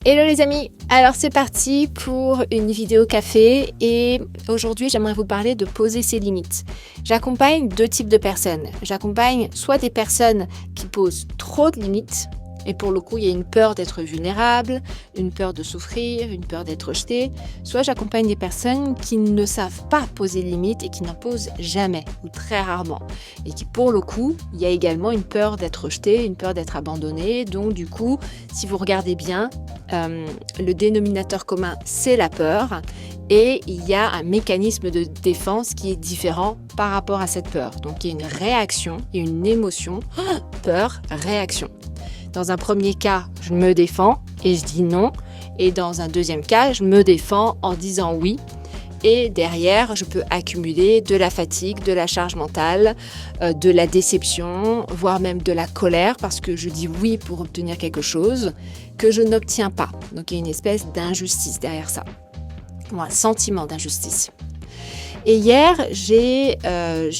Hello les amis, alors c'est parti pour une vidéo café et aujourd'hui j'aimerais vous parler de poser ses limites. J'accompagne deux types de personnes. J'accompagne soit des personnes qui posent trop de limites et pour le coup il y a une peur d'être vulnérable, une peur de souffrir, une peur d'être rejeté. Soit j'accompagne des personnes qui ne savent pas poser de limites et qui n'en posent jamais ou très rarement. Et qui pour le coup, il y a également une peur d'être rejeté, une peur d'être abandonné. Donc du coup, si vous regardez bien, le dénominateur commun, c'est la peur et il y a un mécanisme de défense qui est différent par rapport à cette peur. Donc il y a une réaction, il y a une émotion, peur, réaction. Dans un premier cas, je me défends et je dis non. Et dans un deuxième cas, je me défends en disant oui. Et derrière, je peux accumuler de la fatigue, de la charge mentale, de la déception, voire même de la colère parce que je dis oui pour obtenir quelque chose que je n'obtiens pas. Donc il y a une espèce d'injustice derrière ça, ou un sentiment d'injustice. Et hier, j'ai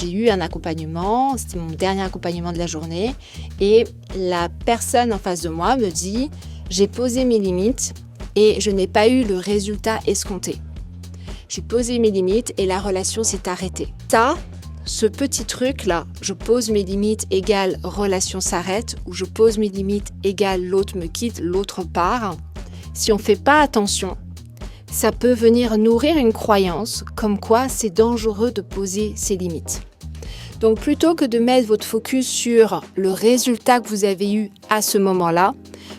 eu un accompagnement, c'était mon dernier accompagnement de la journée, et la personne en face de moi me dit « J'ai posé mes limites et je n'ai pas eu le résultat escompté. J'ai posé mes limites et la relation s'est arrêtée. » Ça, ce petit truc-là, je pose mes limites égale relation s'arrête, ou je pose mes limites égale l'autre me quitte, l'autre part. Si on ne fait pas attention, ça peut venir nourrir une croyance comme quoi c'est dangereux de poser ses limites. Donc plutôt que de mettre votre focus sur le résultat que vous avez eu à ce moment-là,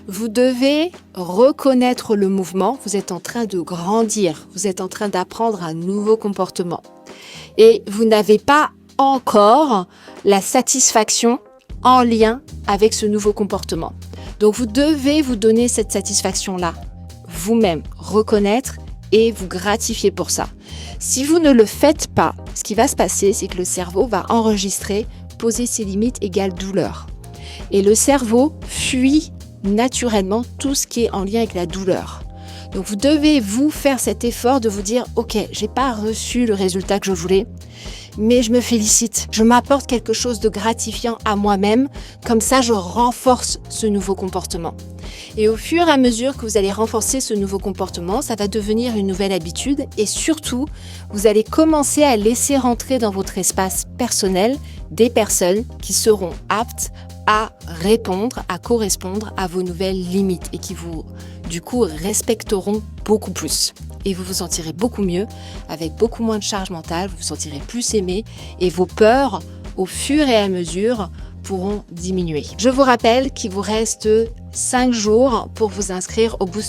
vous devez reconnaître le mouvement. Vous êtes en train de grandir, vous êtes en train d'apprendre un nouveau comportement. Et vous n'avez pas encore la satisfaction en lien avec ce nouveau comportement. Donc vous devez vous donner cette satisfaction-là, vous-même, reconnaître et vous gratifier pour ça. Si vous ne le faites pas, ce qui va se passer, c'est que le cerveau va enregistrer poser ses limites égale douleur. Et le cerveau fuit naturellement tout ce qui est en lien avec la douleur. Donc vous devez vous faire cet effort de vous dire « Ok, j'ai pas reçu le résultat que je voulais, mais je me félicite. Je m'apporte quelque chose de gratifiant à moi-même. Comme ça, je renforce ce nouveau comportement. » Et au fur et à mesure que vous allez renforcer ce nouveau comportement, ça va devenir une nouvelle habitude et surtout, vous allez commencer à laisser rentrer dans votre espace personnel des personnes qui seront aptes à répondre, à correspondre à vos nouvelles limites et qui vous, du coup, respecteront beaucoup plus. Et vous vous sentirez beaucoup mieux, avec beaucoup moins de charge mentale, vous vous sentirez plus aimé et vos peurs, au fur et à mesure, pourront diminuer. Je vous rappelle qu'il vous reste 5 jours pour vous inscrire au Boost